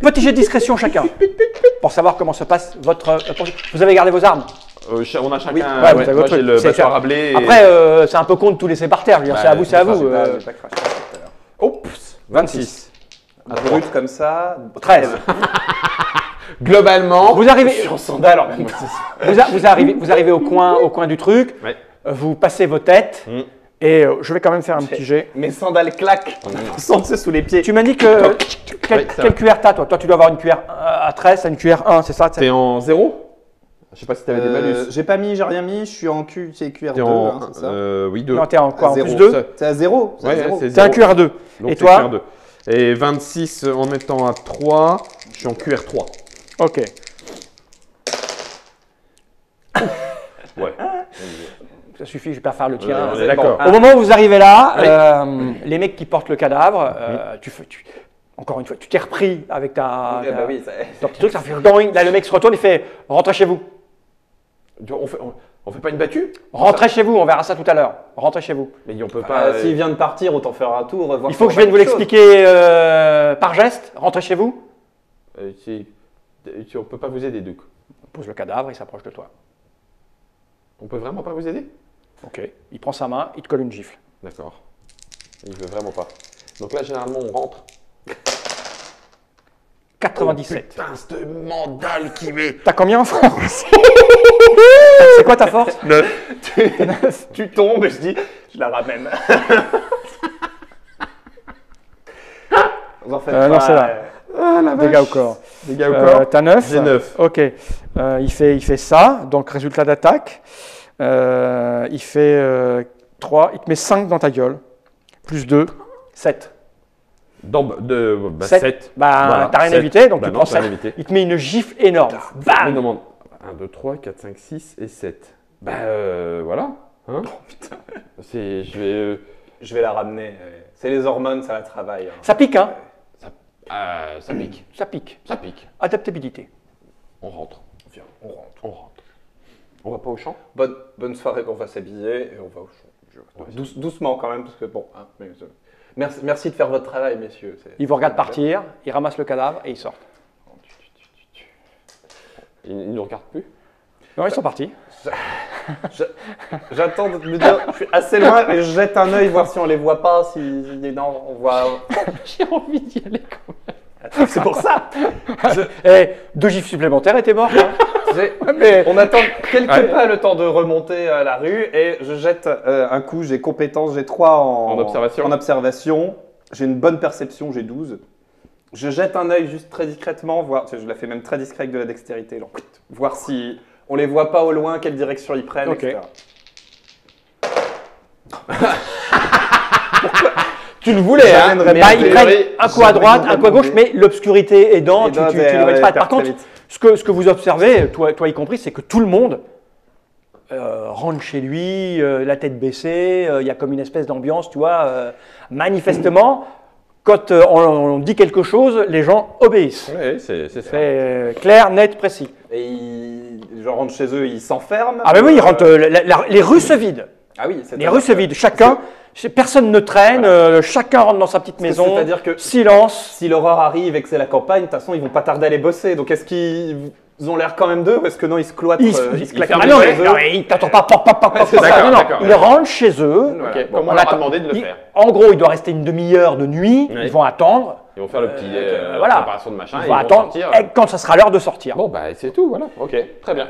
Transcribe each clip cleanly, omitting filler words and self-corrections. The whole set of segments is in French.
Petit jet de discrétion chacun, pour savoir comment se passe votre... Vous avez gardé vos armes? On a chacun. Oui. Ouais, vous avez moi votre j'ai le truc. battoir à blé. Après, c'est un peu con de tout laisser par terre. Je veux dire, c'est à vous, c'est à vous. Oups, 26. Brut comme ça. 13. Globalement, Vous arrivez, Je suis en sandales en même temps. vous arrivez au coin du truc. Ouais. Vous passez vos têtes. Et je vais quand même faire un petit jet. Mes sandales claquent. On sent ça sous les pieds. Tu m'as dit que quelle Ouais, cuillère t'as toi? Toi, tu dois avoir une cuillère à 13, une cuillère 1, c'est ça? t'es en 0. Je sais pas si t'avais des malus. J'ai pas mis, j'ai rien mis. Je suis en QR2, T'es en. hein, c'est ça. Oui, 2. Non, t'es en quoi? En Zéro. plus 2? T'es à 0. Ouais, c'est T'es un 0. QR2. Donc Et c'est toi? QR2. Et 26 en étant à 3, je suis en QR3. Ok. Ouais. Ça suffit, je vais pas faire le tien. On est d'accord. Au moment où vous arrivez là, les mecs qui portent le cadavre, encore une fois, tu t'es repris avec ta, Bah oui, ça... ton petit truc, ça fait doing. Là, le mec se retourne et fait rentrez chez vous. On fait pas une battue? Rentrez chez vous, on verra ça tout à l'heure. Rentrez chez vous. Mais on peut pas. S'il vient de partir, autant faire un tour. Voir Il faut que je vienne vous l'expliquer par geste. Rentrez chez vous. On peut pas vous aider, Duc. On pose le cadavre, il s'approche de toi. On peut vraiment pas vous aider? Ok. Il prend sa main, il te colle une gifle. D'accord. Il veut vraiment pas. Donc là, généralement, on rentre. 97. Putain, ce mandale qui met. T'as combien en force? C'est quoi ta force? 9. Tu tombes et je dis, je la ramène. Vous en faites Non, pas, c'est là. Dégâts au corps. Dégâts au corps. T'as 9? J'ai 9. Ok. Il fait ça, donc résultat d'attaque. Il fait 3, il te met 5 dans ta gueule. Plus 2, 7. 7. Bah, t'as rien 7. évité, donc Bah tu non, prends t'as 7. rien évité. Il te met une gifle énorme. Je Bam. demande 1, 2, 3, 4, 5, 6 et 7. Bah voilà. Hein, putain. Je vais la ramener. C'est les hormones, ça la travaille. Hein. Ça pique, hein? ça pique. Ça pique. Ça pique. Adaptabilité. On rentre. Viens, on rentre. On rentre. On va pas au champ? Bonne soirée, on va s'habiller et on va au champ. Doucement quand même, parce que bon. Hein, merci de faire votre travail, messieurs. Il vous regarde partir, il ramasse le cadavre et il sort. Ils nous regardent plus? Non, ils sont partis. J'attends de me dire, je suis assez loin et je jette un œil voir si on les voit pas, si non, on voit. J'ai envie d'y aller quand même. C'est pour ça. 2 gifles supplémentaires et t'es mort. Hein. Mais on attend quelques pas le temps de remonter à la rue et je jette un coup. J'ai compétence, j'ai 3 en observation. J'ai une bonne perception, j'ai 12. Je jette un œil juste très discrètement, voir. Je la fais même très discret avec de la dextérité, donc, voir si on les voit pas au loin, quelle direction ils prennent, etc. Tu le voulais, hein? Ils prennent un coup à droite, un coup à gauche, mais l'obscurité aidant, tu ne vois pas. Par contre, ce que vous observez, toi y compris, c'est que tout le monde rentre chez lui, la tête baissée, il y a comme une espèce d'ambiance, tu vois. Manifestement, quand on dit quelque chose, les gens obéissent. Oui, c'est ça. C'est clair, net, précis. Et je rentre chez eux, ils s'enferment. Ah ben oui, ils rentrent, les rues se vident. Ah oui, les rues se vident. Personne ne traîne, chacun rentre dans sa petite maison. C'est-à-dire que silence. Si l'aurore arrive et que c'est la campagne, de toute façon, ils vont pas tarder à aller bosser. Donc est-ce qu'ils ont l'air quand même d'eux ou est-ce que non, ils se cloîtrent, ils se claquent non, mais ils t'entendent pas. Ils rentrent chez eux. Okay. Comme on leur a demandé de le faire. En gros, il doit rester une demi-heure de nuit. Oui. Ils vont attendre. Ils vont faire le petit préparation de machin. Ils vont attendre quand ça sera l'heure de sortir. Bon, bah c'est tout, voilà. Ok, très bien.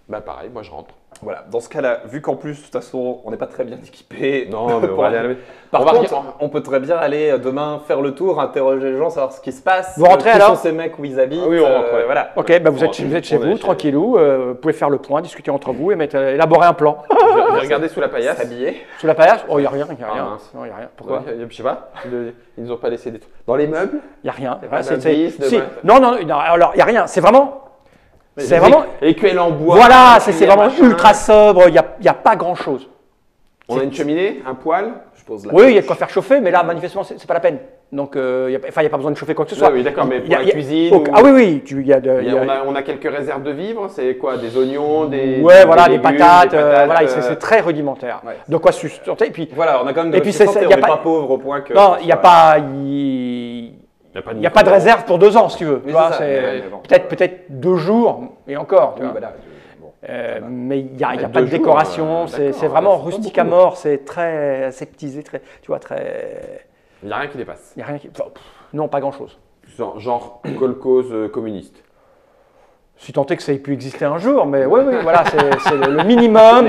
Bah pareil, moi je rentre. Voilà, dans ce cas-là, vu qu'en plus, de toute façon, on n'est pas très bien équipé. Non, mais on va aller à la... Par contre, on peut très bien aller demain faire le tour, interroger les gens, savoir ce qui se passe. Vous rentrez qui alors sont ces mecs, où ils habitent. Ah oui, on rentre. Voilà. Ok, bah vous êtes chez vous, tranquillou. Vous pouvez faire le point, discuter entre vous et élaborer un plan. Je vais regarder sous la paillasse. S'habiller. Sous la paillasse? Oh, il n'y a rien. Non, il n'y a rien. Pourquoi? Je sais pas. Ils nous ont pas laissé des trucs. Dans les meubles? Il n'y a rien. Non, alors il n'y a rien. C'est vraiment. C'est vraiment. Écuelle en bois. Voilà, c'est vraiment ultra sobre. Il n'y a pas grand-chose. On a une cheminée, un poêle. Je pose là. Oui, il y a de quoi faire chauffer, mais là, manifestement, c'est pas la peine. Donc, il n'y a pas besoin de chauffer quoi que ce soit. Oui, d'accord, mais pour la cuisine. Ah oui, on a quelques réserves de vivres. C'est quoi? Des oignons, des. Ouais, voilà, des patates. Voilà, c'est très rudimentaire. Ouais. De quoi sustenter. Et puis, voilà, on a quand même de la santé. On n'est pas pauvre au point que. Non, il n'y a pas. Il n'y a pas de réserve pour 2 ans, si tu veux. Peut-être 2 jours, et encore. Tu vois. Voilà. Mais il n'y a pas de décoration, c'est vraiment rustique à mort, c'est très aseptisé, très, tu vois, très. Il n'y a rien qui dépasse. Il y a rien qui. Non, pas grand-chose. Genre kolkhoz communiste. Si tant est que ça ait pu exister un jour, mais oui, voilà, c'est le minimum.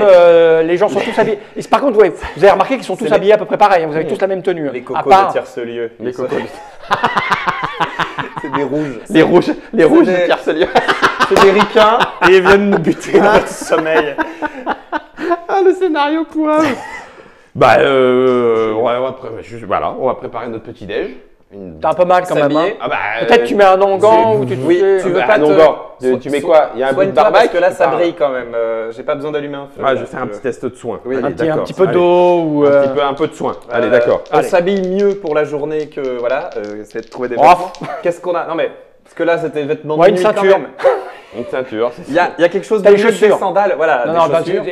Les gens sont tous habillés. Et par contre, ouais, vous avez remarqué qu'ils sont tous habillés à peu près pareil. Vous avez tous la même tenue. Les cocos de Tiercelieu. Les cocos. C'est des rouges. Les rouges de Tiercelieu. C'est des ricains et ils viennent nous buter dans notre sommeil. Ah, le scénario pourrave. Bah, on va préparer notre petit déj. T'as un peu mal quand même. Hein. Peut-être tu mets un onguent ou tu veux pas un onguent. Tu mets quoi? Il y a un bout de barbac. Parce que là, ça brille quand même. J'ai pas besoin d'allumer un feu. Ouais, je vais faire un petit test de soin. Oui, un petit peu d'eau ou un peu de soin. Allez, d'accord. On s'habille mieux pour la journée que voilà. Essayer de trouver des vêtements. Qu'est-ce qu'on a? Non mais parce que là, c'était vêtements de nuit quand même. Une ceinture. Il y a quelque chose de mieux que des sandales. Voilà, des chaussures.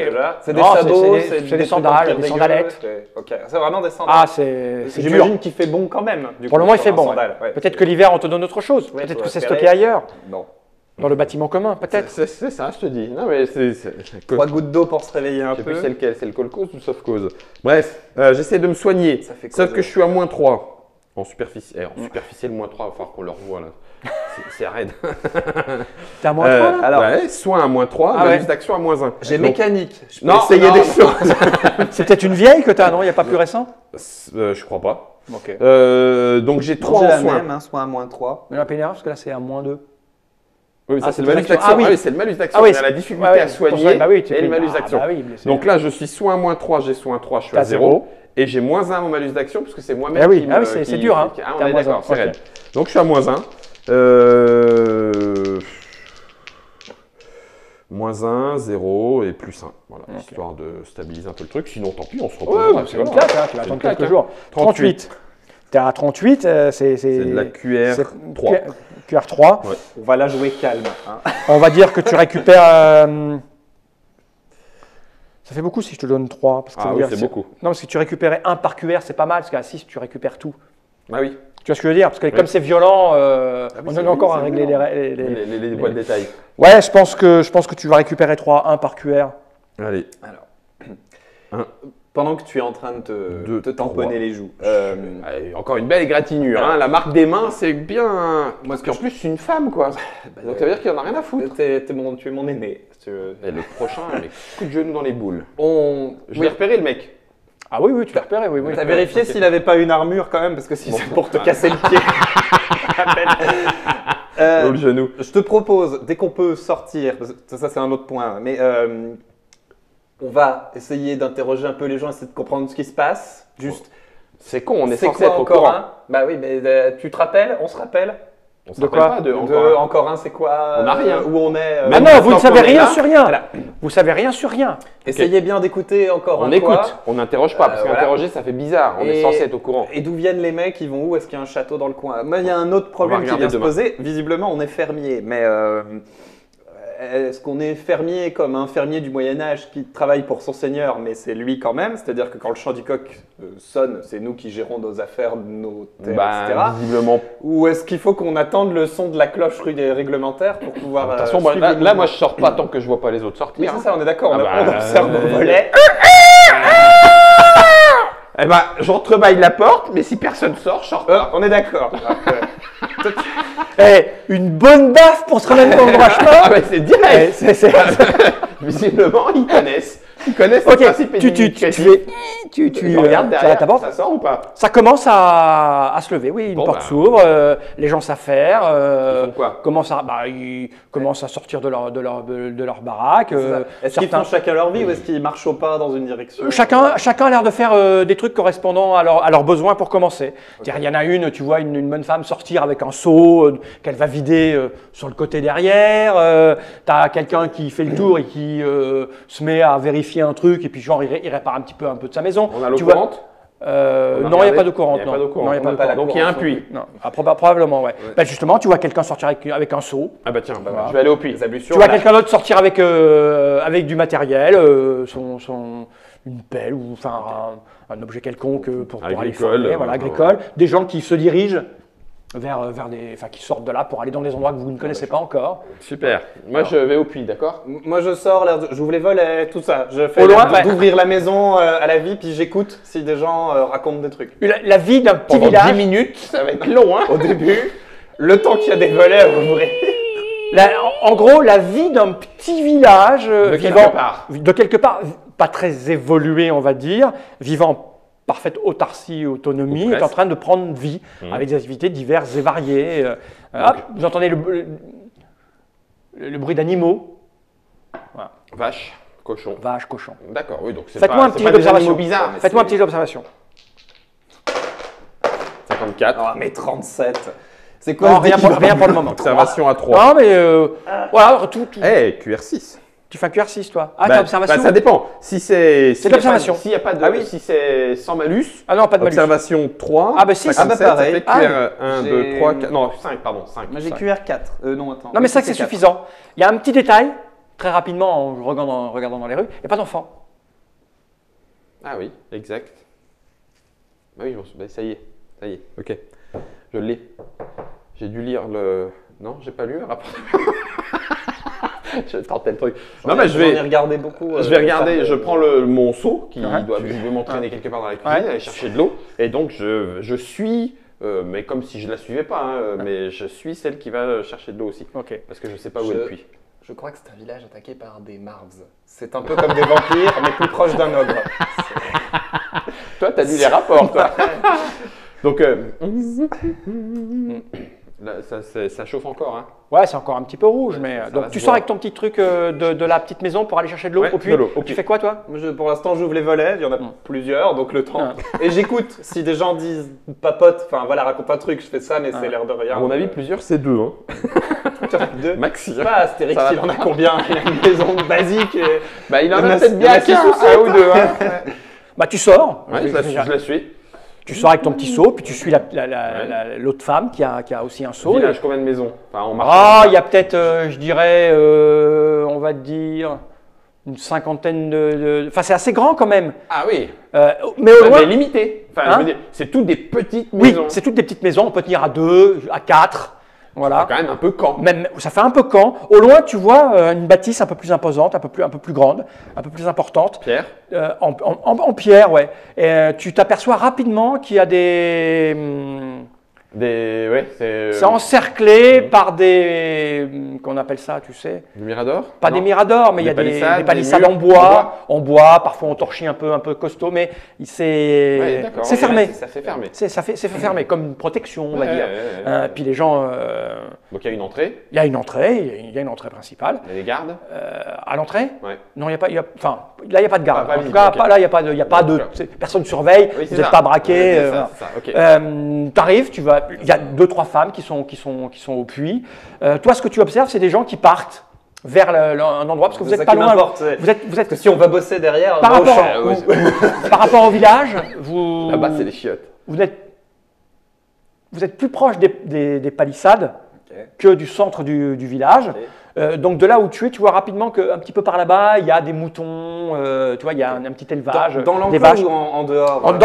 C'est des sabots, c'est des sandales, des sandalettes. Ok, c'est vraiment des sandales. Ah, c'est dur. J'imagine qu'il fait bon quand même. Pour le moment, il fait bon. Peut-être que l'hiver, on te donne autre chose. Peut-être que c'est stocké ailleurs. Non. Dans le bâtiment commun, peut-être. C'est ça, je te dis. Non, mais 3 gouttes d'eau pour se réveiller un peu. Je sais plus c'est lequel, c'est le kolkhoz ou le softcause. Bref, j'essaie de me soigner. Sauf que je suis à -3. En superficiel, -3, il va falloir qu'on le revoie là. C'est raide. T'es à -3 là? Alors, soin à -3, malus d'action à -1. J'ai mécanique. Je peux essayer des choses. C'est peut-être une vieille que t'as, non? Il n'y a pas plus récent? Je crois pas. Ok. Donc j'ai 3 en soin. Même, soin à -3. Mais la pénéra, parce que là c'est à -2. Oui, mais ça c'est le malus d'action. Ah oui, c'est le malus d'action. Ah oui, la difficulté à soigner et le malus d'action. Donc là, je suis soin à -3, j'ai soin à 3, je suis à 0. Et j'ai -1 mon malus d'action parce que c'est moi-même qui me... Ah oui, c'est dur. Hein. Ah, on est d'accord, c'est raide. Donc je suis à -1. -1, 0 et +1. Voilà, histoire de stabiliser un peu le truc. Sinon, tant pis, on se retrouve. Ouais, c'est comme ça, tu vas attendre quelques jours. 38. T'es à 38, c'est de la QR3. QR3. Ouais. On va la jouer calme. Hein. On va dire que tu récupères... Ça fait beaucoup si je te donne 3. Parce que oui, c'est beaucoup. Non, parce que tu récupérais 1 par QR, c'est pas mal, parce qu'à 6, tu récupères tout. Ah oui. Tu vois ce que je veux dire? Parce que comme c'est violent, on en a encore à régler les points de détail. Ouais, je pense que tu vas récupérer 3, 1 par QR. Allez. Alors, pendant que tu es en train de te tamponner les joues. Allez, encore une belle égratignure. Hein. La marque des mains, c'est bien. Moi, parce qu'en plus, je suis une femme, quoi. Donc ça veut dire qu'il n'y en a rien à foutre. Tu es mon aîné. Et le prochain, avec coup de genou dans les boules. Je vais repérer le mec. Ah oui, tu l'as repéré, oui. T'as vérifié s'il n'avait pas une armure quand même, parce que si c'est pour te casser le pied. Le genou. Je te propose, dès qu'on peut sortir, ça c'est un autre point, mais on va essayer d'interroger un peu les gens, essayer de comprendre ce qui se passe. Juste. C'est con, on est censé être au courant. Bah oui, mais tu te rappelles? On se rappelle? De quoi? Encore un, c'est quoi? On n'a rien. Où on est? Ah non, vous ne savez rien sur rien. Voilà. Vous savez rien sur rien. Essayez bien d'écouter encore un. On écoute, on n'interroge pas, parce qu'interroger ça fait bizarre. On est censé être au courant. Et d'où viennent les mecs? Ils vont où? Est-ce qu'il y a un château dans le coin? Moi, il y a un autre problème qui vient se poser. Visiblement, on est fermier, mais est-ce qu'on est fermier comme un fermier du Moyen-Âge qui travaille pour son seigneur, mais c'est lui quand même? C'est-à-dire que quand le chant du coq sonne, c'est nous qui gérons nos affaires, nos terres, etc. Visiblement. Ou est-ce qu'il faut qu'on attende le son de la cloche réglementaire pour pouvoir. Attention, là, moi, je sors pas tant que je vois pas les autres sortir. Oui, c'est ça, on est d'accord. On observe au volet. Eh ben, j'entrebâille la porte, mais si personne sort, je sors pas. On est d'accord. Une bonne baffe pour se remettre dans le droit chemin. Ah ouais, c'est direct. Visiblement, ils connaissent. Ils connaissent le principe tu regardes derrière, ça sort ou pas? Ça commence à se lever, oui, une porte s'ouvre, les gens s'affairent, ils commencent à sortir de leur baraque. Est-ce qu'ils font chacun leur vie ou est-ce qu'ils marchent au pas dans une direction? Chacun a l'air de faire des trucs correspondant à leurs besoins pour commencer. Okay. Il y en a une, tu vois une bonne femme sortir avec un seau qu'elle va vider sur le côté derrière. Tu as quelqu'un qui fait le tour et qui se met à vérifier un truc et puis genre il répare un peu de sa maison. On a l'eau courante? Non, il n'y a pas d'eau courante. Il n'y a pas d'eau courante. Donc il y a un puits. Non. Probablement, ouais. Ben, justement, tu vois quelqu'un sortir avec un seau. Ah bah tiens, je vais aller au puits. Tu vois quelqu'un d'autre sortir avec du matériel, une pelle ou enfin un objet quelconque pour aller former, voilà, agricole. Des gens qui se dirigent vers qui sortent de là pour aller dans des endroits que vous ne connaissez pas encore. Super. Moi, je vais au puits, d'accord? Moi, je sors, j'ouvre les volets, tout ça. Je fais d'ouvrir la maison à la vie, puis j'écoute si des gens racontent des trucs. La vie d'un petit village. 10 minutes, ça va être long, hein, au début. Le temps qu'il y a des volets à ouvrir. En gros, la vie d'un petit village de quelque part, pas très évolué, on va dire, vivant parfaite autarcie, autonomie, est en train de prendre vie avec des activités diverses et variées. Vous entendez le bruit d'animaux. Voilà. Vache, cochon. Vache, cochon. D'accord, oui, donc c'est pas des animaux bizarres. Faites-moi un petit observation. 54. Ah, mais 37. C'est quoi rien pour le moment. Observation à 3. Non, mais voilà, tout. QR6. Tu fais un QR6, toi? Ah, t'as observation? Ça dépend. Si c'est l'observation. S'il n'y a pas de. Si c'est sans malus. Ah non, pas de malus. Observation 3. Ah, bah si, c'est pareil. QR 1, 2, 3, 4. Non, 5, pardon. 5. Moi, j'ai QR 4. Non, attends. Non, mais 5, c'est suffisant. Il y a un petit détail, très rapidement, en regardant dans les rues, il n'y a pas d'enfants. Ah oui, exact. Ah oui, ça y est. Ok. Je l'ai. J'ai dû lire le. Non, j'ai pas lu le rapport. Je tentais le truc. Non, mais je vais regarder beaucoup. Je vais regarder. Je prends mon seau qui doit m'entraîner quelque part dans la cuisine, aller chercher de l'eau. Et donc je suis, mais comme si je la suivais pas, mais je suis celle qui va chercher de l'eau aussi. Ok. Parce que je sais pas où est le puits. Je crois que c'est un village attaqué par des marves. C'est un peu comme des vampires, mais plus proche d'un ogre. Toi, t'as lu les rapports, toi. Donc. Là, ça chauffe encore, hein? Ouais, c'est encore un petit peu rouge, mais donc tu sors avec ton petit truc de la petite maison pour aller chercher de l'eau au puits. Tu fais quoi, toi? Pour l'instant, j'ouvre les volets, il y en a plusieurs, donc le temps. Et j'écoute. Si des gens disent papote, enfin voilà, raconte un truc, je fais ça, mais c'est l'air de rien. À mon avis, plusieurs, c'est 2. Hein. 2 Maxi. Je sais pas, Astérix, il en a combien? Il a une maison basique. Il en a peut-être bien 6 ou 7 ou 2. Bah, tu sors. Ouais, je la suis. Tu sors avec ton petit seau, puis tu suis l'autre femme qui a aussi un seau. Village, combien de maisons? Enfin, il y a peut-être, je dirais, on va dire, une cinquantaine de... Enfin, c'est assez grand quand même. Ah oui. Mais au loin... Mais limité. Enfin, je veux dire, c'est toutes des petites maisons. Oui, c'est toutes des petites maisons. On peut tenir à 2, à 4. Voilà. Ça fait quand même un peu camp. Ça fait un peu camp. Au loin, tu vois une bâtisse un peu plus imposante, un peu plus grande, un peu plus importante. Pierre. En pierre, ouais. Et tu t'aperçois rapidement qu'il y a des... c'est encerclé par des... qu'on appelle ça, tu sais? Des miradors? Pas des miradors, mais il y a des palissades en bois. Parfois en torchis un peu costaud, mais c'est fermé. Ça fait fermé. C'est fermé, comme une protection, on va dire. Puis les gens... Donc il y a une entrée? Il y a une entrée principale. Il y a des gardes? À l'entrée? Ouais. Non, là, il n'y a pas de garde. En tout cas, là, il n'y a pas de... Personne ne surveille, vous n'êtes pas braqué. Tu arrives, il y a 2-3 femmes qui sont au puits. Toi, ce que tu observes, c'est des gens qui partent vers un endroit, parce que vous n'êtes pas loin. Vous êtes que si on va bosser derrière, par rapport au village, là-bas, c'est les chiottes. Vous êtes plus proche des palissades que du centre du village. Donc de là où tu es, tu vois rapidement qu'un petit peu par là-bas, il y a des moutons, tu vois, il y a un petit élevage, dans des vaches. Ou en dehors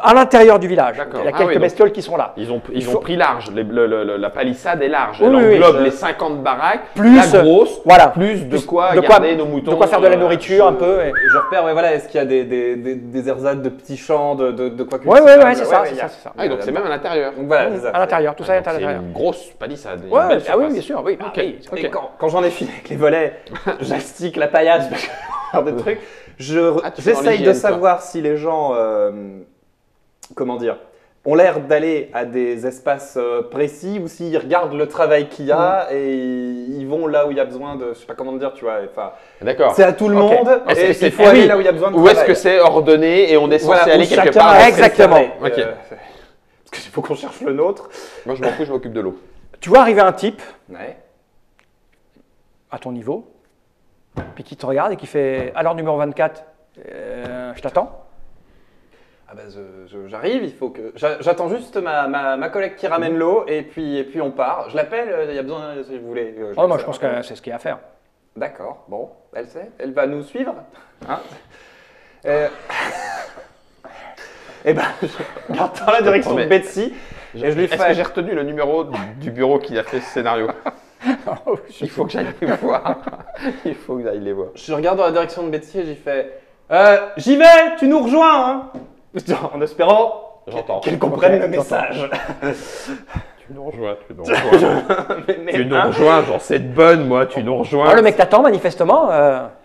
à l'intérieur du village. D'accord. Il y a quelques bestioles qui sont là. Ils ont pris large, la palissade est large. Elle englobe les 50 baraques, plus la grosse, plus de quoi garder nos moutons. De quoi faire de la nourriture un peu. Je repère, est-ce qu'il y a des ersatz de petits champs, de quoi cultiver? Ouais, c'est ça. Ah, donc c'est même à l'intérieur. Voilà, c'est ça. À l'intérieur, tout ça est à l'intérieur. C'est une grosse palissade. Ah oui, bien sûr, oui. Quand j'en ai fini avec les volets, j'astique la paillasse, faire des trucs. J'essaye de savoir si les gens, ont l'air d'aller à des espaces précis ou s'ils regardent le travail qu'il y a et ils vont là où il y a besoin de, je sais pas comment dire, tu vois. D'accord. C'est à tout le monde. Et il faut aller là où il y a besoin de travail. Ou est-ce que c'est ordonné et on est censé aller quelque part? Exactement. Parce qu'il faut qu'on cherche le nôtre. Moi, je m'en fous, je m'occupe de l'eau. Tu vois arriver un type. À ton niveau, puis qui te regarde et qui fait « Alors numéro 24, je t'attends ?» Ah bah j'arrive, il faut que... J'attends juste ma collègue qui ramène l'eau et puis on part. Je l'appelle, il y a besoin, si vous voulez. Moi je pense que c'est ce qu'il y a à faire. D'accord, bon, elle sait, elle va nous suivre. Hein et ben, je regarde dans la direction de Betsy. Est-ce que j'ai retenu le numéro du bureau qui a fait ce scénario? Il faut que j'aille les voir. Il faut que j'aille les voir. Je regarde dans la direction de Betsy et j'y fais j'y vais, tu nous rejoins hein. En espérant qu'elle comprenne le message. Tu nous rejoins. Tu nous rejoins, genre c'est bonne moi, tu nous rejoins. Le mec t'attend manifestement.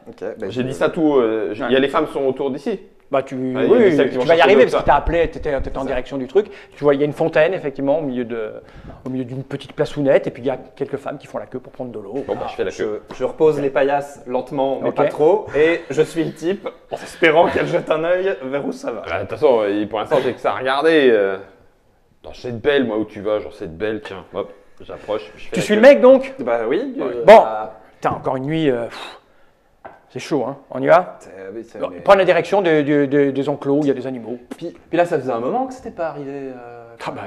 Okay, j'ai dit ça tout. Il y a les femmes sont autour d'ici. Bah tu vas y arriver parce qu'il t'a appelé, tu étais en direction du truc. Tu vois, il y a une fontaine effectivement au milieu d'une petite plaçounette et puis il y a quelques femmes qui font la queue pour prendre de l'eau. Bon, je fais la queue. Je repose les paillasses lentement, mais pas trop, et je suis le type en espérant qu'elle jette un œil vers où ça va. De toute façon, pour l'instant, j'ai que ça à regarder. Dans cette belle, moi où tu vas, genre cette belle, tiens, hop, j'approche. Tu suis le mec donc? Bah oui. Bon, t'as encore une nuit. C'est chaud, hein. On y va? Prends la direction des enclos où il y a des animaux. Puis là, ça faisait un moment que c'était pas arrivé.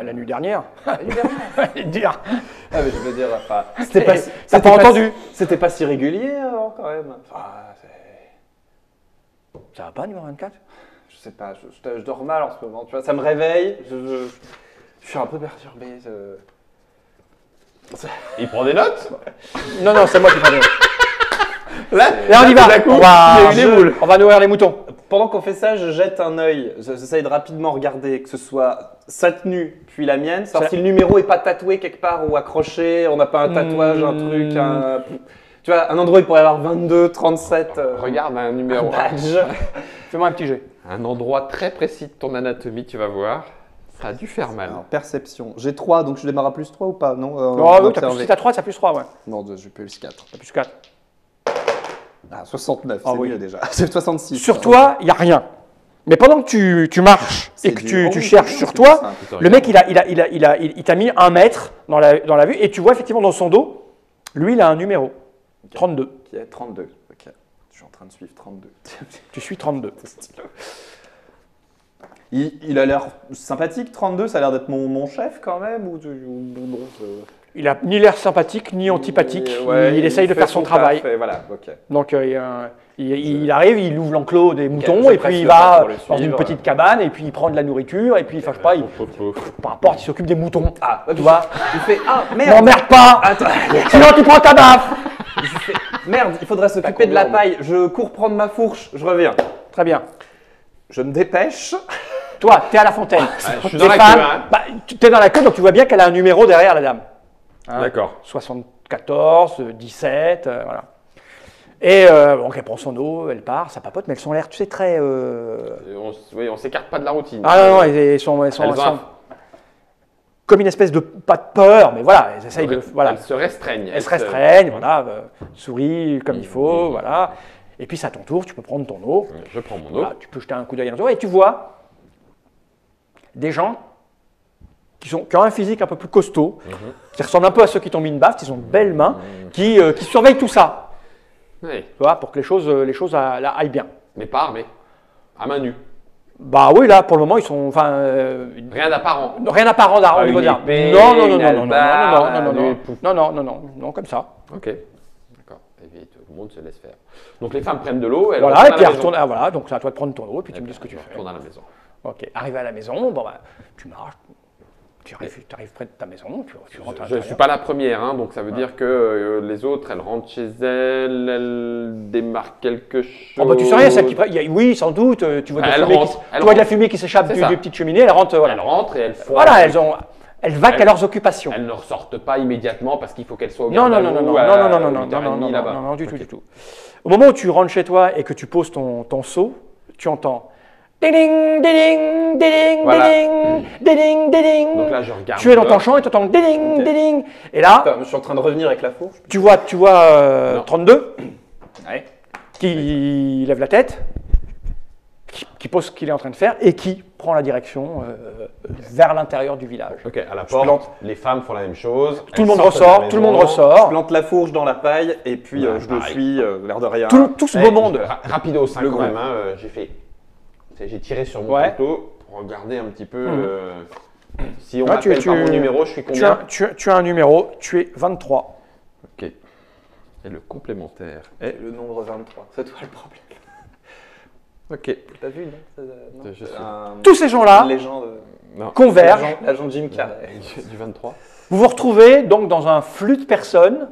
La nuit dernière. La nuit dernière. Dire. Ah mais je veux dire, c'était pas. T'as pas entendu? C'était pas si régulier quand même. Ça va pas, numéro 24? Je sais pas, je dors mal en ce moment. Tu vois, ça me réveille. Je suis un peu perturbé. Il prend des notes? Non, c'est moi qui prends des notes. Là, on y va. On va nourrir les moutons. Pendant qu'on fait ça, je jette un œil. J'essaye de rapidement regarder que ce soit sa tenue puis la mienne. Savoir si le numéro est pas tatoué quelque part ou accroché. On n'a pas un tatouage, un truc, tu vois, un endroit où il pourrait y avoir 22, 37. Regarde un numéro. Badge. Fais-moi un petit jet. Un endroit très précis de ton anatomie, tu vas voir. Ça a dû faire mal. Alors, perception. J'ai 3, donc je démarre à plus 3 ou pas? Non, si t'as 3, t'as plus 3, ouais. Non, j'ai plus 4. T'as plus 4. 69, c'est mieux déjà. C'est 66. Sur toi, il n'y a rien. Mais pendant que tu marches et que tu cherches sur toi, le mec, il t'a mis 1 mètre dans la vue et tu vois effectivement dans son dos, lui, il a un numéro. 32. Qui est 32. Ok. Je suis en train de suivre 32. Tu suis 32. Il a l'air sympathique, 32, ça a l'air d'être mon chef quand même Il a ni l'air sympathique ni antipathique, il essaye de faire son travail. Voilà, ok. Donc il arrive, il ouvre l'enclos des moutons et puis il va dans une petite cabane et puis il prend de la nourriture et puis je sais pas, par rapport il s'occupe des moutons. Tu vois. Il fait merde. M'emmerde pas. Sinon tu prends ta baffe. Merde, il faudrait s'occuper de la paille. Je cours prendre ma fourche, je reviens. Très bien. Je me dépêche. Toi, t'es à la fontaine. Je suis dans la queue. T'es dans la queue, donc tu vois bien qu'elle a un numéro derrière la dame. D'accord. 74, 17, voilà. Et donc elle prend son eau, elle part, ça papote, mais elles sont l'air, tu sais, très. On s'écarte pas de la routine. Non, elles sont comme une espèce de pas de peur, mais voilà, elles essayent de. Voilà. Elles se restreignent. Elles se restreignent, voilà, sourient comme il faut, voilà. Et puis c'est à ton tour, tu peux prendre ton eau. Je prends mon eau. Voilà, tu peux jeter un coup d'œil dans ton eau et tu vois des gens qui ont un physique un peu plus costaud, qui ressemblent un peu à ceux qui t'ont mis une baffe, ils ont de belles mains, qui surveillent tout ça. Oui. Tu vois, pour que les choses aillent bien. Mais pas armés, à main nue. Bah oui, là, pour le moment, ils sont. Rien d'apparent. Rien d'apparent au niveau de l'arme. Non, comme ça. Ok. D'accord. Et puis tout le monde se laisse faire. Donc les femmes prennent de l'eau. Voilà, et puis elles retournent. Voilà, donc c'est à toi de prendre ton eau, et puis tu me dis ce que tu fais. Retourne à la maison. Ok. Arrivé à la maison, tu marches. Tu arrives près de ta maison, tu rentres à l'intérieur. Je ne suis pas la première, hein, donc ça veut dire que les autres, elles rentrent chez elles démarquent quelque chose. Tu sais rien, celle qui oui, sans doute, tu vois de la fumée qui s'échappe des petites cheminées, elles rentrent. Voilà. Elles rentrent et elles font. Voilà, elles vaquent à leurs occupations. Elles ne ressortent pas immédiatement parce qu'il faut qu'elles soient au non, du tout. Au moment où tu rentres chez toi et que tu poses ton seau, tu entends ding, ding, ding, ding, ding, ding. Donc là, je regarde. Tu es dans ton champ et tu entends ding, ding. Et là, je suis en train de revenir avec la fourche. Tu vois 32 qui lève la tête, qui pose ce qu'il est en train de faire et qui prend la direction vers l'intérieur du village. Ok, à la porte, les femmes font la même chose. Tout le monde ressort. Je plante la fourche dans la paille et puis je le suis, l'air de rien. Tout ce beau monde. Rapido 5 quand même, j'ai tiré sur mon couteau. regarder un petit peu. Si on m'appelle par mon numéro, je suis combien? Tu as un numéro, tu es 23. Ok. Et le complémentaire est le nombre 23. C'est toi le problème. Ok. T'as vu, non? Tous ces gens-là convergent. L'agent Jim Carrey. Du 23. Vous vous retrouvez donc dans un flux de personnes,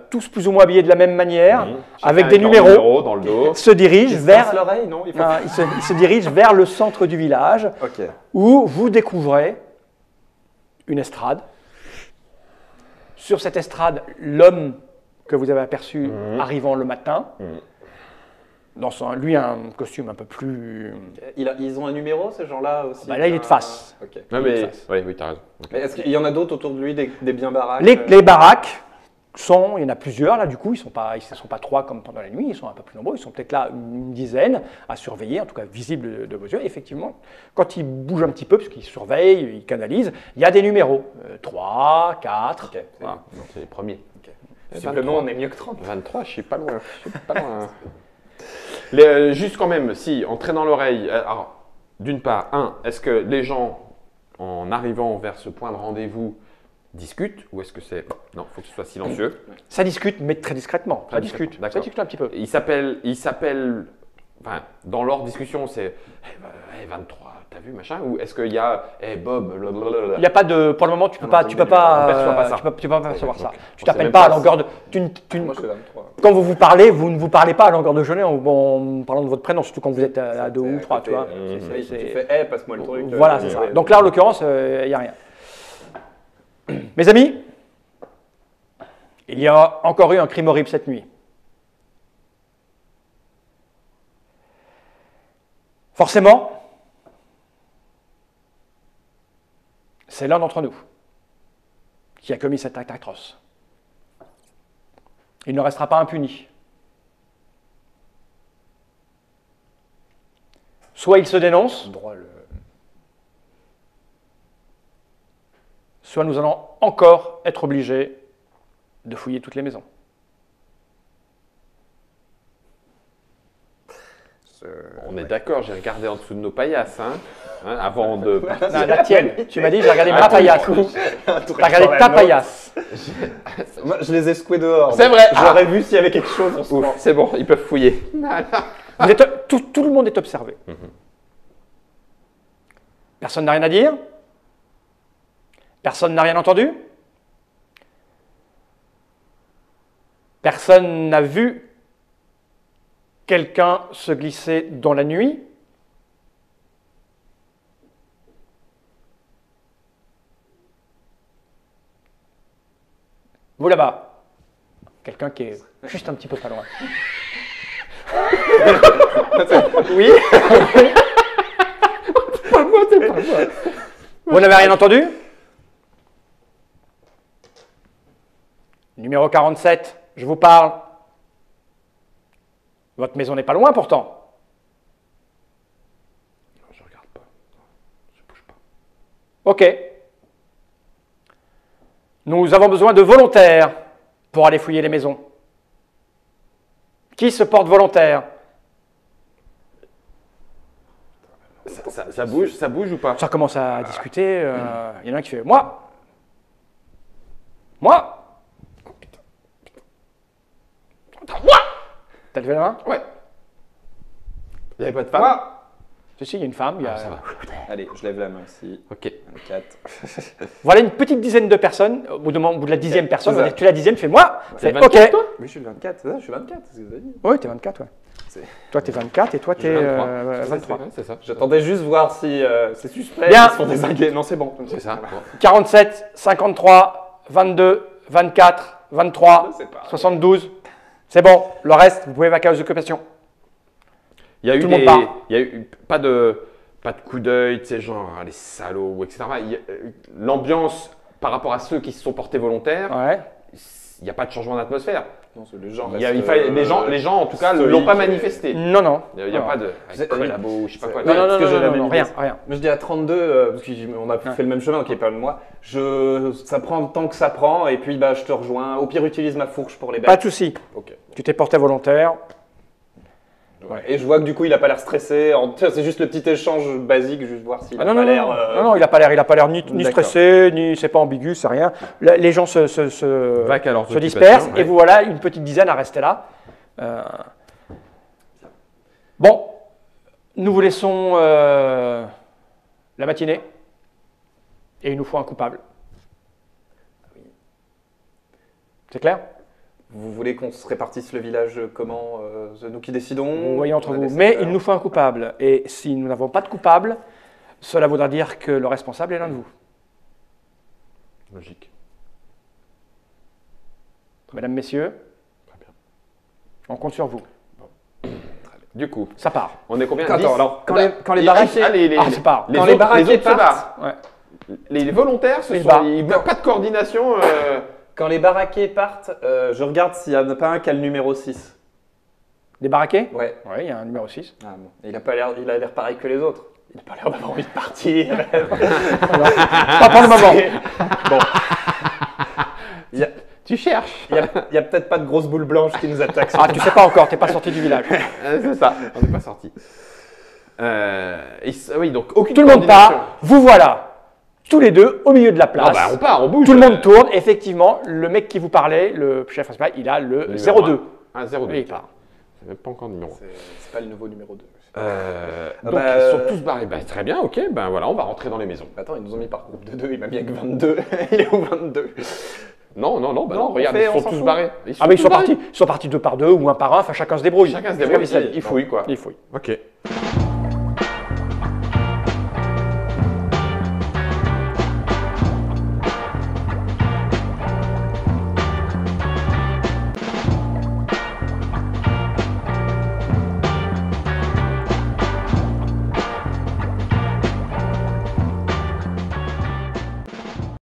tous plus ou moins habillés de la même manière, avec des numéros, dans le dos. se dirigent vers l'oreille, non? il se dirigent vers le centre du village, où vous découvrez une estrade. Sur cette estrade, l'homme que vous avez aperçu arrivant le matin, lui a un costume un peu plus... Ils ont un numéro, ces gens-là aussi? Là, il est de face. Okay. Oui, tu as raison. Okay. Est-ce qu'il y en a d'autres autour de lui, des biens baraques? Les baraques il y en a plusieurs là, du coup, ils ne sont pas 3 comme pendant la nuit, ils sont un peu plus nombreux, ils sont peut-être là une dizaine à surveiller, en tout cas visibles de vos yeux. Effectivement, quand ils bougent un petit peu, parce qu'ils surveillent, ils canalisent, il y a des numéros, 3, 4. Voilà. C'est les premiers. Simplement, on est mieux que 30. 23, je suis pas loin. Juste quand même, si, en traînant l'oreille, alors, d'une part, est-ce que les gens, en arrivant vers ce point de rendez-vous, discutent ou est-ce que c'est... Non, il faut que ce soit silencieux. Ça discute, mais très discrètement. Ça discute un petit peu. Ils s'appellent... Enfin, dans leur discussion, c'est 23, t'as vu, machin? Ou est-ce qu'il y a Bob, blablabla. Il n'y a pas de... Pour le moment, tu peux pas percevoir ça. Tu t'appelles pas à longueur de... Moi, je fais 23. Quand vous parlez, vous ne vous parlez pas à longueur de journée en parlant de votre prénom, surtout quand vous êtes à 2 ou 3, tu vois. Tu fais passe-moi le truc. Voilà, c'est ça. Donc là, en l'occurrence, il n'y a rien. Mes amis, il y a encore eu un crime horrible cette nuit. Forcément, c'est l'un d'entre nous qui a commis cet acte atroce. Il ne restera pas impuni. Soit il se dénonce, soit nous allons encore être obligés de fouiller toutes les maisons. On est d'accord, j'ai regardé en dessous de nos paillasses, avant de partir. Non, la tienne, tu m'as dit, j'ai regardé ma paillasse. T'as regardé ta paillasse. Moi, je les ai secoués dehors. C'est vrai. J'aurais vu s'il y avait quelque chose en ce moment. C'est bon, ils peuvent fouiller. Tout le monde est observé. Personne n'a rien à dire? Personne n'a rien entendu? Personne n'a vu quelqu'un se glisser dans la nuit? Vous là-bas, quelqu'un qui est juste un petit peu pas loin. Oui. Vous n'avez rien entendu? Numéro 47, je vous parle. Votre maison n'est pas loin pourtant. Non, je regarde pas. Je bouge pas. Ok. Nous avons besoin de volontaires pour aller fouiller les maisons. Qui se porte volontaire? Ça bouge ou pas? Ça commence à discuter. Il y en a un qui fait « Moi !»« Moi !»« Moi !» T'as levé la main? Ouais. Il n'y avait pas de femme? Moi. Si, il y a une femme. Ça va. Allez, je lève la main aussi. Ok. 24. Voilà une petite dizaine de personnes. Au bout de la 10e personne, on va dire, tu es la 10e, fais moi. C'est OK. Toi Oui, je suis le 24. Je suis 24, c'est ce que vous avez dit. Oui, tu es 24, ouais. Toi, tu es 24 et toi, tu es 23. C'est ça. J'attendais juste voir si c'est suspect. Bien. Ils sont désingués. Non, c'est bon. C'est ça. Bon. 47, 53, 22, 24, 23, 72. C'est bon. Le reste, vous pouvez vaquer aux occupations. Il y a eu Tout le monde part. Il y a eu pas de coup d'œil, tu sais, genre les salauds, etc. L'ambiance par rapport à ceux qui se sont portés volontaires, il n'y a pas de changement d'atmosphère. Non, les gens, les gens, en tout cas, ne l'ont pas manifesté. Non. Il n'y a pas de collabo, je sais pas quoi. Non, rien. Mais je dis à 32, parce qu'on a fait le même chemin, donc il n'y a pas de moi. Ça prend le temps que ça prend, et puis je te rejoins. Au pire, utilise ma fourche pour les bêtes. Pas de souci. Ok. Tu t'es porté volontaire. Ouais. Et je vois que du coup, il a pas l'air stressé. C'est juste le petit échange basique, juste voir s'il a pas l'air. Non, il a pas l'air ni stressé, ni c'est pas ambigu, c'est rien. Les gens se dispersent et vous voilà une petite dizaine à rester là. Bon, nous vous laissons la matinée et il nous faut un coupable. C'est clair? Vous voulez qu'on se répartisse le village comment? C'est nous qui décidons? Vous voyez entre vous. Mais il nous faut un coupable. Et si nous n'avons pas de coupable, cela voudra dire que le responsable est l'un de vous. Logique. Mesdames, messieurs, très bien. On compte sur vous. Bon. Très bien. Du coup, ça part. On est combien? Attends, alors, quand les baraquets... Quand les baraquets partent, les volontaires, ils n'ont pas de coordination... Quand les baraquets partent, je regarde s'il n'y en a pas un qui a le numéro 6. Des baraquets? Ouais. Oui, il y a un numéro 6. Ah, bon. Il a l'air pareil que les autres. Il n'a pas l'air d'avoir envie de partir. Pas pour le moment. Bon. Tu cherches. Il n'y a peut-être pas de grosse boule blanche qui nous attaque. Ah, tu sais pas encore, tu n'es pas sorti du village. C'est ça, on n'est pas sorti. Oui, donc aucune Tout le monde part, vous voilà. Tous les deux au milieu de la place. Ah bah on part, on bouge. Tout le monde tourne. Effectivement, le mec qui vous parlait, le chef principal, il a le 02. Ah, 02. Oui, il part. C'est même pas encore le numéro. C'est pas le nouveau numéro 2. Donc ils sont tous barrés. Bah, très bien, ok. Ben voilà, on va rentrer dans les maisons. Attends, ils nous ont mis par groupe de 2. Il m'a mis avec 22. Il est où 22? Non, regarde, ils sont tous barrés. Mais ils sont partis 2 par 2 ou 1 par 1. Enfin, chacun se débrouille. Chacun se débrouille. Il fouille, quoi. Ok.